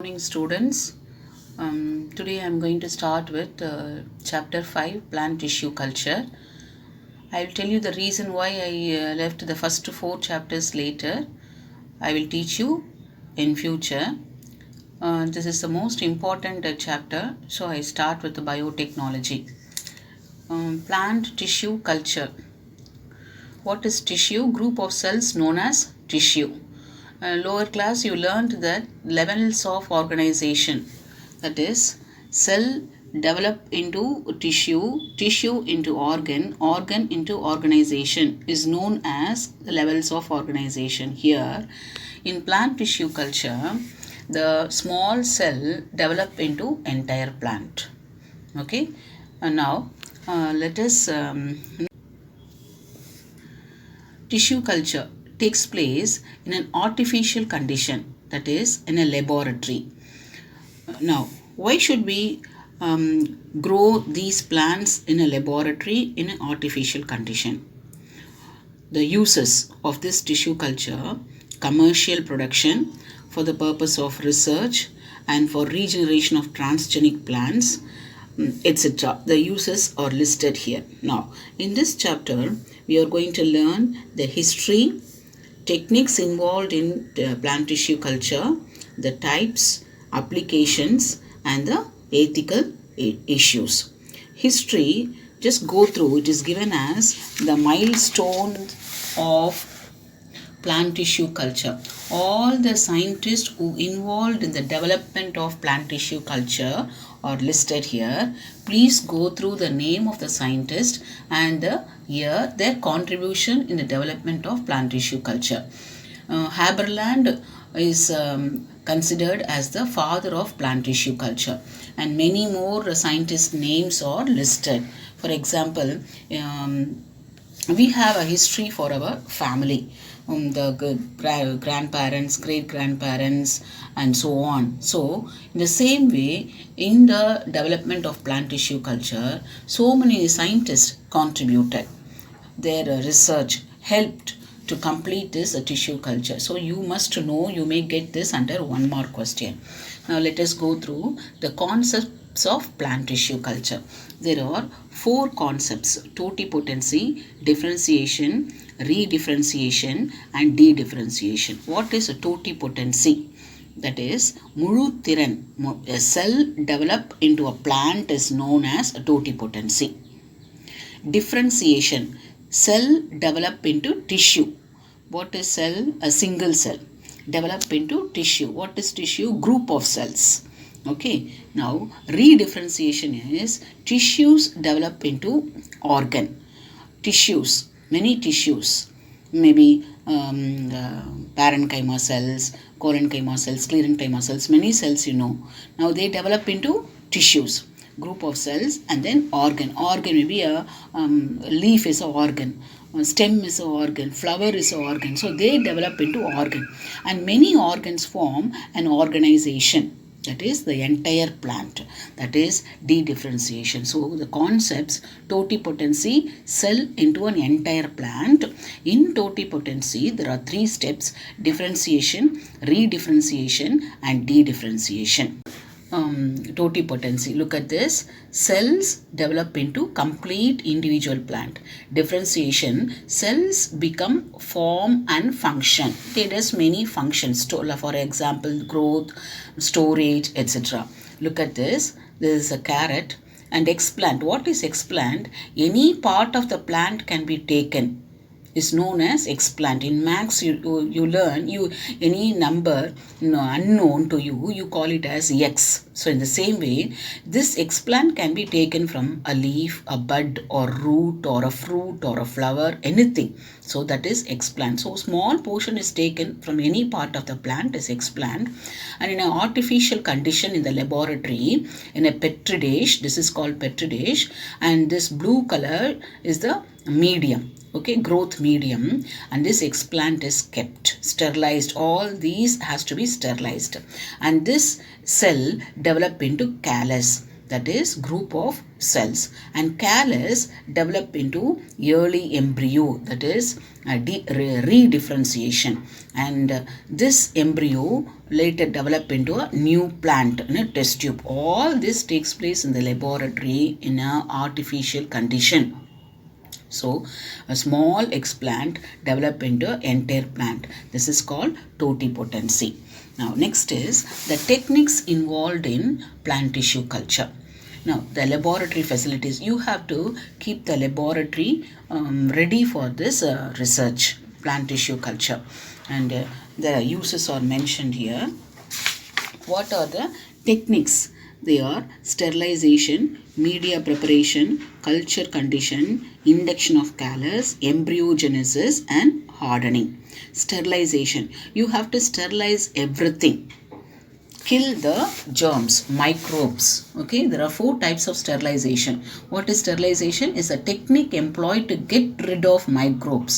Morning students. Today I am going to start with chapter 5 plant tissue culture. I will tell you the reason why I left the first 4 chapters later. I will teach you in future. This is the most important chapter, so I start with the biotechnology. Plant tissue culture. What is tissue? Group of cells known as tissue. Lower class you learned that levels of organization, that is cell develop into tissue, tissue into organ, organ into organization is known as the levels of organization. Here in plant tissue culture, the small cell develop into entire plant. Okay, and now let us tissue culture takes place in an artificial condition, that is in a laboratory. Now, why should we grow these plants in a laboratory in an artificial condition? The uses of this tissue culture: commercial production, for the purpose of research and for regeneration of transgenic plants, etc. The uses are listed here. Now, in this chapter, we are going to learn the history, techniques involved in plant tissue culture, the types, applications, and the ethical issues. History, just go through. It is given as the milestone of plant tissue culture. All the scientists who involved in the development of plant tissue culture are listed here. Please go through the name of the scientist and the year, their contribution in the development of plant tissue culture. Haberland is considered as the father of plant tissue culture, and many more scientist names are listed. For example, we have a history for our family, the grandparents, great-grandparents, and so on. So, in the same way, in the development of plant tissue culture, so many scientists contributed. Their research helped to complete this tissue culture. So, you must know, you may get this under 1 mark question. Now, let us go through the concepts of plant tissue culture. There are 4 concepts: totipotency, differentiation, redifferentiation, and dedifferentiation. What is a totipotency? That is, முழு திறன். A cell developed into a plant is known as a totipotency. Differentiation, cell develop into tissue. What is cell? A single cell develop into tissue. What is tissue? Group of cells. Okay, now redifferentiation is tissues develop into organ. Tissues, many tissues, maybe parenchyma cells, collenchyma cells, sclerenchyma cells, many cells you know. Now they develop into tissues, group of cells, and then organ. Organ may be a leaf is an organ, stem is an organ, flower is an organ. So they develop into organ, and many organs form an organization. That is the entire plant. That is dedifferentiation. So the concepts: totipotency, cell into an entire plant. In totipotency, there are 3 steps: differentiation, redifferentiation, and dedifferentiation. Totipotency. Look at this. Cells develop into complete individual plant. Differentiation, cells become form and function. They does many functions. For example, growth, storage, etc. Look at this. This is a carrot. And explant. What is explant? Any part of the plant can be taken, is known as explant. In maths you learn, any number unknown to you call it as x. So in the same way, this explant can be taken from a leaf, a bud, or root, or a fruit, or a flower, anything. So that is explant. So small portion is taken from any part of the plant is explant. And in an artificial condition in the laboratory, in a petri dish, this is called petri dish, and this blue color is the medium. Okay, growth medium, and this explant is kept sterilized. All these has to be sterilized, and this cell develop into callus. that is group of cells, and callus develop into early embryo, that is redifferentiation, and this embryo later develop into a new plant in a test tube. All this takes place in the laboratory in an artificial condition. So a small explant develop into entire plant. This is called totipotency. Now next is the techniques involved in plant tissue culture. Now the laboratory facilities, you have to keep the laboratory ready for this research, plant tissue culture, and the uses are mentioned here. What are the techniques? They are sterilization, media preparation, culture condition, induction of callus, embryogenesis, and hardening. Sterilization, you have to sterilize everything, kill the germs, microbes. Okay, there are 4 types of sterilization. What is sterilization? Is a technique employed to get rid of microbes,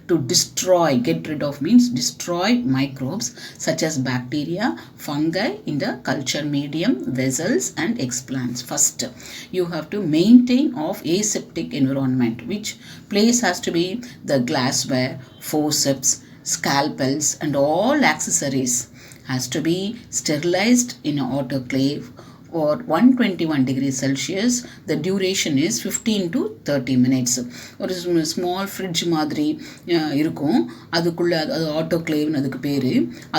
to destroy. Get rid of means destroy microbes such as bacteria, fungi in the culture medium, vessels, and explants. First, you have to maintain of aseptic environment, which place has to be the glassware, forceps, scalpels, and all accessories has to be sterilized in an autoclave or 121 degrees Celsius. The duration is 15 to 30 minutes. ஒரு small fridge மாதிரி இருக்கும், அதுக்குள்ளே அது ஆட்டோக்ளேவ்னு அதுக்கு பேர்.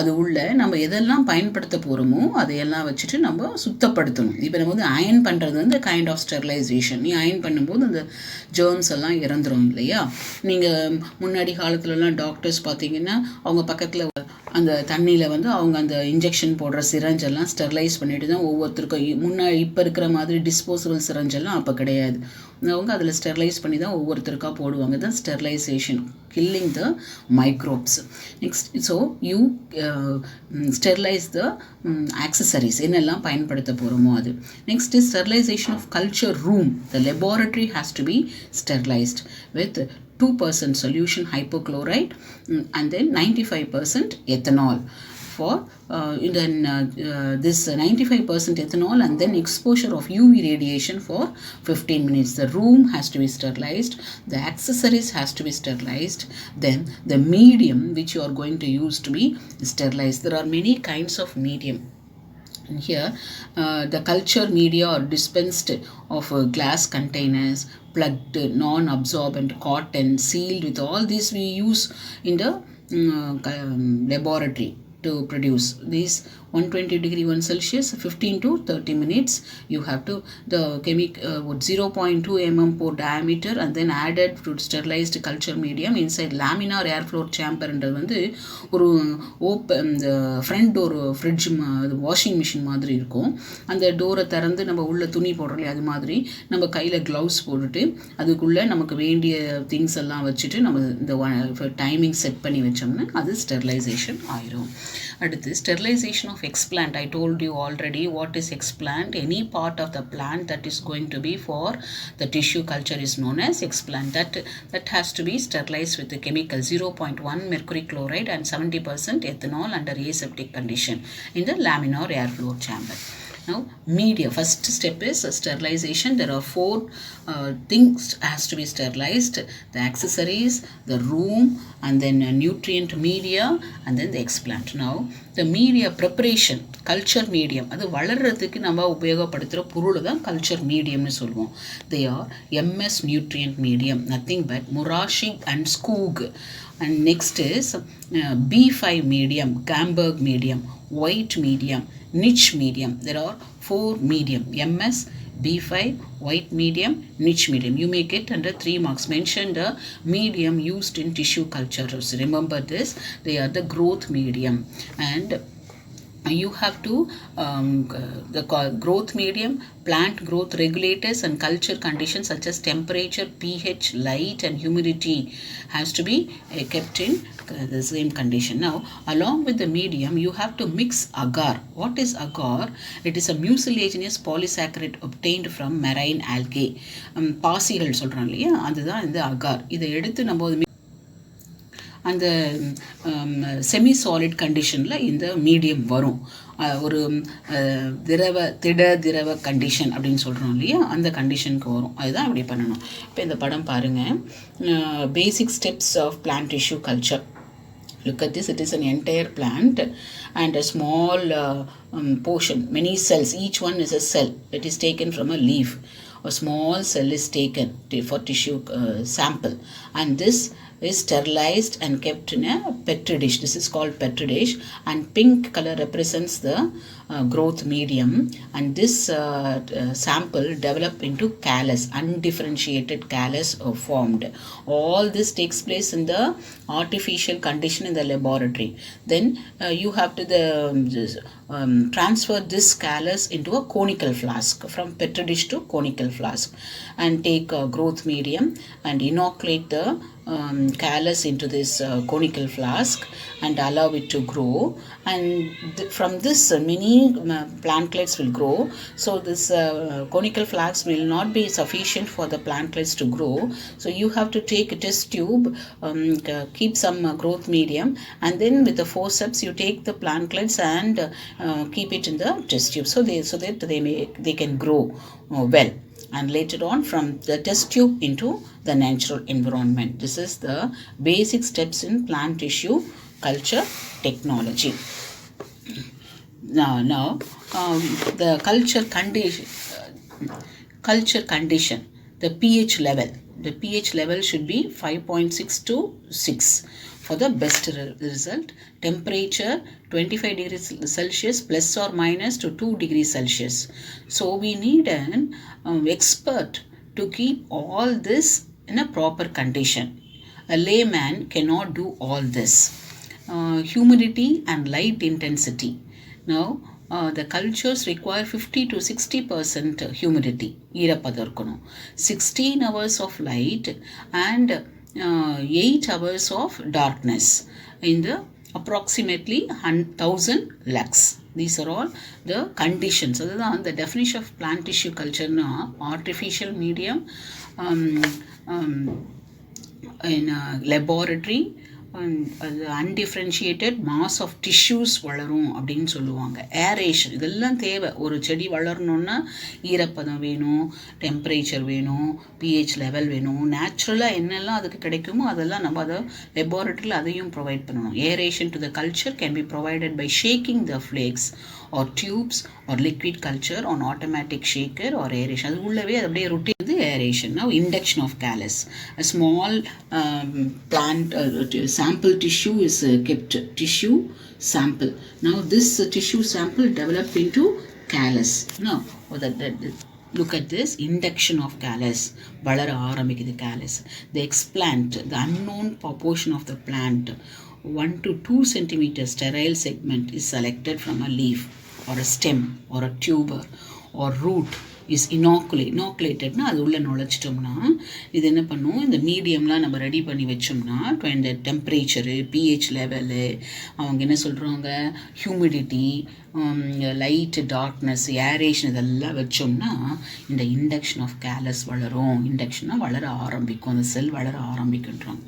அது உள்ள நம்ம எதெல்லாம் பயன்படுத்த போகிறோமோ அதையெல்லாம் வச்சுட்டு நம்ம சுத்தப்படுத்தணும். இப்போ நம்ம வந்து அயன் பண்ணுறது வந்து கைண்ட் ஆஃப் ஸ்டெரிலைசேஷன். நீ அயன் பண்ணும்போது அந்த ஜேர்ம்ஸ் எல்லாம் இறந்துடும் இல்லையா? நீங்கள் முன்னாடி காலத்துலலாம் டாக்டர்ஸ் பார்த்தீங்கன்னா அவங்க பக்கத்தில் அந்த தண்ணியில் வந்து அவங்க அந்த இன்ஜெக்ஷன் போடுற சிரஞ்செல்லாம் ஸ்டெர்லைஸ் பண்ணிட்டு தான் ஒவ்வொருத்தருக்கும் முன்னாடி இப்போ இருக்கிற மாதிரி டிஸ்போசபிள் சிரஞ்செல்லாம் அப்போ கிடையாது. அவங்க அதில் ஸ்டெர்லைஸ் பண்ணி தான் ஒவ்வொருத்தருக்காக போடுவாங்க. தான் sterilisation, killing the microbes. Next, so you sterilise the accessories, என்னெல்லாம் பயன்படுத்த போகிறோமோ அது. Next is sterilisation of culture room. The laboratory has to be sterilised with 2% solution hypochlorite and then 95% ethanol. For this 95% ethanol and then exposure of UV radiation for 15 minutes. The room has to be sterilized, the accessories has to be sterilized, then the medium which you are going to use to be sterilized. There are many kinds of medium. And here the culture media are dispensed of glass containers, plugged, non-absorbent cotton, sealed with all this we use in the laboratory to produce these 120 degree 1 Celsius 15 to 30 minutes. You have to the chemical 0.2 mm per diameter and then added to sterilized culture medium inside laminar airflow chamber. என்றது வந்து ஒரு இந்த front door fridge washing machine மாதிரி இருக்கும். அந்த டோரை திறந்து நம்ம உள்ள துணி போடுறோம் இல்லையா, அது மாதிரி நம்ம கையில் க்ளவுஸ் போட்டுட்டு அதுக்குள்ளே நமக்கு வேண்டிய திங்ஸ் எல்லாம் வச்சுட்டு நம்ம இந்த டைமிங் செட் பண்ணி வச்சோம்னா அது ஸ்டெரிலைசேஷன் ஆயிரும். அடுத்து sterilization of explant. I told you already what is explant. Any part of the plant that is going to be for the tissue culture is known as explant. That has to be sterilized with the chemical 0.1 mercury chloride and 70% ethanol under aseptic condition in the laminar airflow chamber. Now media, first step is sterilization. There are 4 things has to be sterilized: the accessories, the room, and then nutrient media, and then the explant. Now the media preparation, culture medium, அது வளர்றதுக்கு நம்ம உபயோகப்படுத்துகிற பொருள் தான் culture மீடியம்னு சொல்லுவோம். They are MS nutrient medium, nothing but Murashig and Skoog. And next is B5 medium, Gamberg medium, white medium, niche medium. There are 4 medium: MS, B5, white medium, niche medium. You may get under 3 marks. Mention the medium used in tissue culture. So remember this, they are the growth medium. And you have to the growth medium, plant growth regulators and culture conditions such as temperature, pH, light, and humidity has to be kept in the same condition. Now along with the medium you have to mix agar. What is agar? It is a mucilaginous polysaccharide obtained from marine algae. பாசிகள் சொல்கிறோம் இல்லையா, அதுதான் இந்த agar. இதை எடுத்து நம்ம அந்த semi solid கண்டிஷனில் இந்த மீடியம் வரும். ஒரு திரவ கண்டிஷன் அப்படின்னு சொல்கிறோம் இல்லையா, அந்த கண்டிஷனுக்கு வரும். அதுதான் அப்படி பண்ணணும். இப்போ இந்த படம் பாருங்கள், basic steps of plant tissue culture. Look at this, it is an entire plant and a small portion, many cells, each one is a cell. It is taken from a leaf. A small cell is taken for tissue sample, and this is sterilized and kept in a petri dish. This is called petri dish, and pink color represents the growth medium, and this sample developed into callus, undifferentiated callus formed. All this takes place in the artificial condition in the laboratory. Then you have to transfer this callus into a conical flask, from petri dish to conical flask, and take a growth medium and inoculate the callus into this conical flask and allow it to grow, and from this many plantlets will grow. So this conical flask will not be sufficient for the plantlets to grow, so you have to take a test tube, keep some growth medium, and then with the forceps you take the plantlets and keep it in the test tube, so that they can grow well, and later on from the test tube into the natural environment. This is the basic steps in plant tissue culture technology. Now the culture condition, the pH level. The pH level should be 5.6 to 6 for the best result. Temperature 25 degrees Celsius plus or minus to 2 degrees Celsius. So we need an expert to keep all this in a proper condition. A layman cannot do all this. Humidity and light intensity. Now the cultures require 50 to 60% humidity, ஈரப்பதம் இருக்கணும், 16 hours of light and 8 hours of darkness in the approximately 1000 lux. These are all the conditions. அதுதான் the definition of plant tissue culture na artificial medium in a laboratory undifferentiated mass of tissues வளரும் அப்படின்னு சொல்லுவாங்க. Aeration இதெல்லாம் தேவை. ஒரு செடி வளரணுன்னா ஈரப்பதம் வேணும், டெம்பரேச்சர் வேணும், பிஹெச் லெவல் வேணும். நேச்சுரலாக என்னெல்லாம் அதுக்கு கிடைக்குமோ அதெல்லாம் நம்ம அதை லெபார்ட்டரியில் அதையும் ப்ரொவைட் பண்ணணும். Aeration to the culture can be provided by shaking the flasks or tubes or liquid culture on automatic shaker or aeration. அது உள்ளவே அது அப்படியே routine aeration. Now induction of callus. A small plant sample tissue is kept, tissue sample. Now this tissue sample developed into callus. Now look at this induction of callus. வளர ஆரம்பிக்குது callus. The explant, the unknown portion of the plant, 1 to 2 centimeter sterile segment is selected from a leaf or a stem or a tuber or root is inoculated. அது உள்ளே நுழைச்சிட்டோம்னா இது என்ன பண்ணும், இந்த மீடியம்லாம் நம்ம ready பண்ணி வச்சோம்னா இந்த டெம்பரேச்சரு, பிஹெச் லெவலு, அவங்க என்ன சொல்கிறாங்க, ஹியூமிடிட்டி, லைட்டு, டார்க்னஸ், ஏரேஷன் இதெல்லாம் வச்சோம்னா இந்த இண்டக்ஷன் ஆஃப் கேலஸ் வளரும். இண்டக்ஷனாக வளர ஆரம்பிக்கும், அந்த செல் வளர ஆரம்பிக்கின்றாங்க.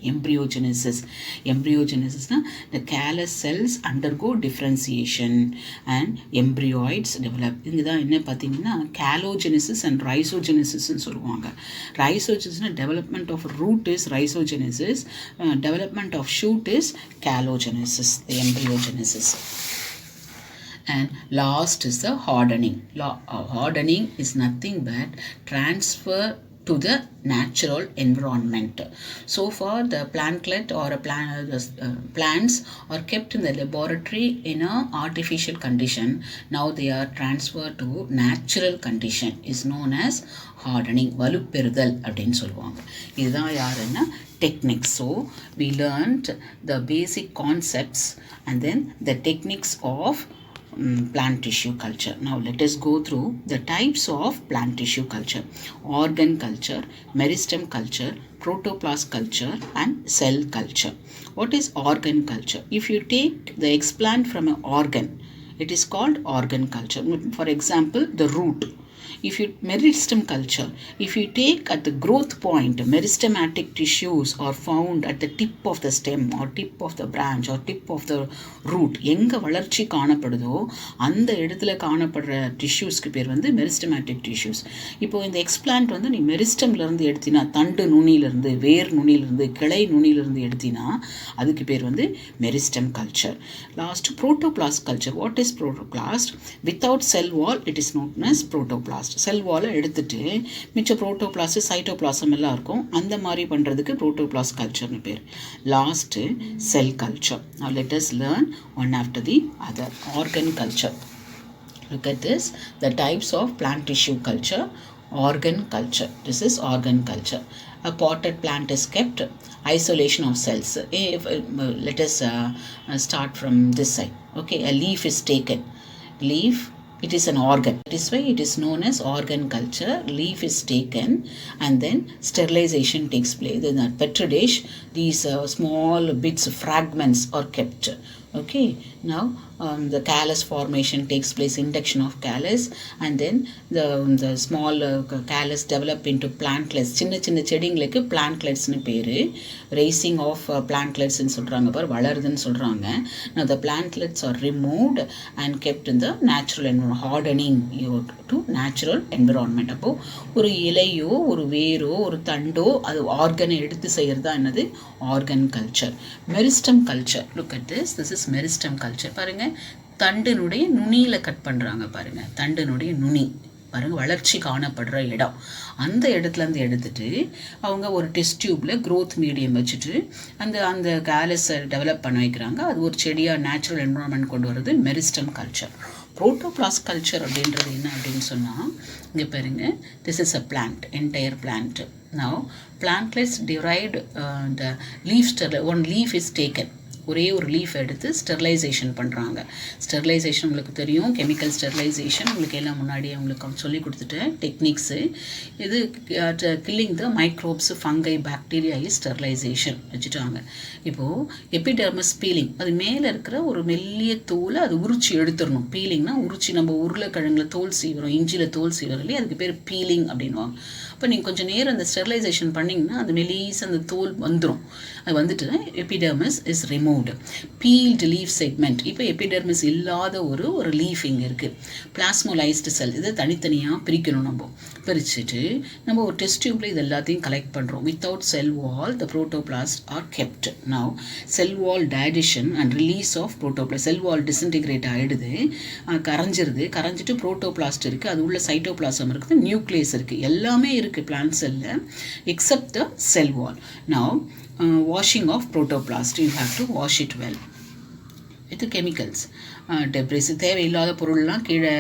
எம்ப்ரியோஜெனிசிஸ்னால் the callus cells undergo differentiation and embryoids develop. இங்கே தான் என்ன பார்த்தீங்கன்னா கேலோஜெனிசிஸ் அண்ட் ரைசோஜெனிசிஸ்ன்னு சொல்லுவாங்க. ரைசோஜெனிஸ்னால் development of root is rhizogenesis, development of shoot is caulogenesis, the embryogenesis. And last is the hardening. Hardening is nothing but transfer to the natural environment. So far the plantlet or plants are kept in the laboratory in a artificial condition. Now they are transferred to natural condition, is known as hardening. வலுப்பெறுதல் அப்படின்னு சொல்லுவாங்க. இதுதான் யாருன்னா techniques. So we learned the basic concepts and then the techniques of plant tissue culture. Now let us go through the types of plant tissue culture: organ culture, meristem culture, protoplast culture and cell culture. What is organ culture? If you take the explant from an organ, it is called organ culture. For example, the root. if you meristem culture, if you take at the growth point, meristematic tissues are found at the tip of the stem or tip of the branch or tip of the root. எங்கே வளர்ச்சி காணப்படுதோ அந்த இடத்துல காணப்படுற டிஷ்யூஸ்க்கு பேர் வந்து meristematic tissues. இப்போது இந்த explant வந்து நீ மெரிஸ்டம்லேருந்து எடுத்தினா, தண்டு நுனியிலேருந்து, வேர் நுனியிலேருந்து, கிளை நுனியிலேருந்து எடுத்தினா அதுக்கு பேர் வந்து meristem culture. Last protoplast culture. What is protoplast? Without cell wall it is known as protoplast. Cell வாலை எடுத்துட்டு மிச்ச புரோட்டோபிளாஸ்ட் சைட்டோபிளாசம் எல்லாம் இருக்கும், அந்த மாதிரி பண்ணுறதுக்கு புரோட்டோபிளாஸ்ட் கல்ச்சர்னு பேர். Last cell culture. Now let us learn one after the other. Organ culture. Look at this. The types of plant tissue culture. Organ culture. This is organ culture. A potted plant is kept. Isolation of cells. Let us start from this side. Okay, a leaf is taken. Leaf, it is an organ. That is why it is known as organ culture. Leaf is taken and then sterilization takes place. In a petri dish, these small bits, fragments are kept. Okay, now the callus formation takes place, induction of callus, and then the small callus develop into plantlets. சின்ன சின்ன செடிங்களுக்கு பிளான்ட்லெட்ஸ்னு பேர். Racing of பிளான்ட்லெட்ஸ்ன்னு சொல்கிறாங்க, பார் வளருதுன்னு சொல்கிறாங்க. Now the plantlets are removed and kept in the natural environment, hardening to natural environment. அப்போது ஒரு இலையோ ஒரு வேரோ ஒரு தண்டோ அது ஆர்கனை எடுத்து செய்கிறது தான் என்னது? Organ culture. Meristem culture. Look at this. This is meristem culture. பாருங்கள், தண்டினுடைய நுனியில் கட் பண்ணுறாங்க. பாருங்கள், தண்டினுடைய நுனி பாருங்கள், வளர்ச்சி காணப்படுற இடம். அந்த இடத்துலேருந்து எடுத்துட்டு அவங்க ஒரு டெஸ்ட் டியூப்பில் க்ரோத் மீடியம் வச்சுட்டு அந்த அந்த கேலஸை டெவலப் பண்ண வைக்கிறாங்க. அது ஒரு செடியாக நேச்சுரல் என்வரான்மெண்ட் கொண்டு வர்றது மெரிஸ்டம் கல்ச்சர். புரோட்டோபிளாஸ்ட் கல்ச்சர் அப்படின்றது என்ன அப்படின்னு சொன்னால், இங்கே பாருங்கள், this is a plant, entire plant. Now plantlets derived the leaf, one leaf is taken. ஒரே ஒரு லீஃப் எடுத்து ஸ்டெர்லைசேஷன் பண்ணுறாங்க. ஸ்டெர்லைசேஷன் உங்களுக்கு தெரியும், கெமிக்கல் ஸ்டெர்லைசேஷன் உங்களுக்கு எல்லாம் முன்னாடியே உங்களுக்கு சொல்லி கொடுத்துட்டேன் டெக்னிக்ஸு. இது killing the microbes, fungi, bacteria is sterilisation வச்சுட்டாங்க. இப்போது எபிடெர்மஸ் பீலிங், அது மேலே இருக்கிற ஒரு மெல்லிய தோலை அது உரிச்சி எடுத்துடணும். பீலிங்னா உரிச்சி, நம்ம உருளைக்கிழங்கில் தோல் சீவிரம், இஞ்சியில் தோல் சீவிரம் இல்லையா, அதுக்கு பேர் பீலிங் அப்படின்வாங்க. இப்போ நீங்கள் கொஞ்சம் நேரம் அந்த ஸ்டெர்லைசேஷன் பண்ணிங்கன்னா அந்த மெலீஸ் அந்த தோல் வந்துடும். அது வந்துட்டு epidermis is removed. Peeled leaf segment. இப்போ எபிடெர்மஸ் இல்லாத ஒரு லீஃப் இங்கே இருக்குது. பிளாஸ்மோலைஸ்டு செல், இதை தனித்தனியாக பிரிக்கணும். நம்ம பிரிச்சுட்டு நம்ம ஒரு டெஸ்ட் டியூப்பில் இது எல்லாத்தையும் கலெக்ட் பண்ணுறோம். Without cell wall the protoplast are kept. Now cell wall digestion and release of protoplast. Cell wall disintegrate ஆகிடுது, கரைஞ்சிருது. கரைஞ்சிட்டு புரோட்டோபிளாஸ்ட் இருக்குது, அது உள்ள சைட்டோபிளாசம் இருக்குது, நியூக்ளியஸ் இருக்குது, எல்லாமே இருக்குது plant cell except the cell wall. Now washing of protoplast, you have to wash it well with chemicals. Debris, தேவையில்லாத பொருள்லாம் கீழே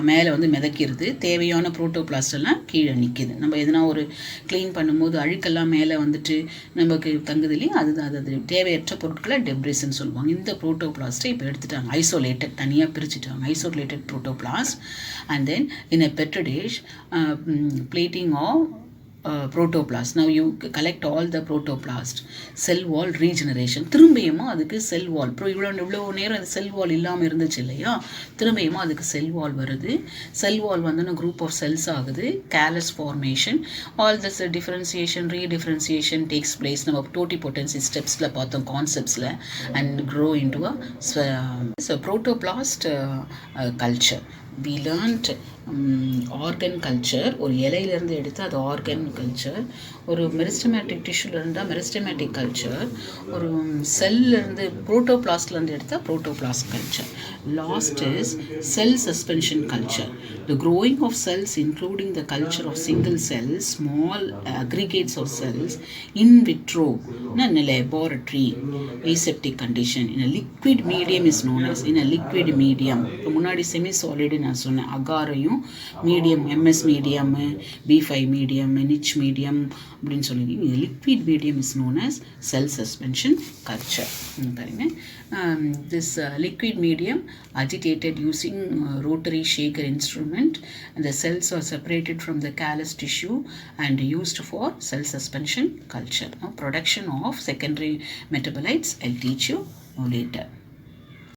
மேலே வந்து மிதக்கிறது, தேவையான புரோட்டோபிளாஸ்ட் எல்லாம் கீழே நிற்கிது. நம்ம எதனா ஒரு க்ளீன் பண்ணும்போது அழுக்கெல்லாம் மேலே வந்துட்டு நமக்கு தங்குது இல்லையா, அது தேவையற்ற பொருட்களை டெப்ரிஸ்ன்னு சொல்லுவாங்க. இந்த புரோட்டோபிளாஸ்ட்டை இப்போ எடுத்துட்டாங்க, ஐசோலேட்டட், தனியாக பிரிச்சுட்டாங்க, isolated protoplast. And then in a petri dish plating of protoplast. Now you collect all the protoplast. Cell wall regeneration. திரும்பியுமா அதுக்கு செல் வால், இவ்வளோ நேரம் அந்த செல் வால் இல்லாமல் இருந்துச்சு இல்லையா, திரும்பியுமா அதுக்கு செல் வால் வருது. செல் வால் வந்து குரூப் ஆஃப் செல்ஸ் ஆகுது. Callus formation, all this differentiation, redifferentiation takes place. நம்ம டோட்டிபோட்டன்சி ஸ்டெப்ஸில் பார்த்தோம், கான்செப்ட்ஸில். And grow into a protoplast culture. We learnt organ culture. ஒரு இலையிலேருந்து எடுத்து அது ஆர்கன் கல்ச்சர். ஒரு மெரிஸ்டமேட்டிக் டிஷ்யூவில் இருந்தால் மெரிஸ்டமேட்டிக் கல்ச்சர். ஒரு செல்லேருந்து புரோட்டோபிளாஸ்ட்லேருந்து எடுத்தால் protoplast culture. Last is cell suspension culture. The growing of cells including the culture of single cells, small aggregates of cells in vitro in a laboratory aseptic condition in a liquid medium is known as in a liquid medium. முன்னாடி semi solid நான் சொன்னேன், அகாரையும் medium, MS medium, B5 medium, Nitsch medium அப்படின்னு சொல்லி இது liquid medium is known as cell suspension culture. பாருங்க, this liquid medium agitated using rotary shaker instrument, and the cells are separated from the callus tissue and used for cell suspension culture. Now production of secondary metabolites I'll teach you later.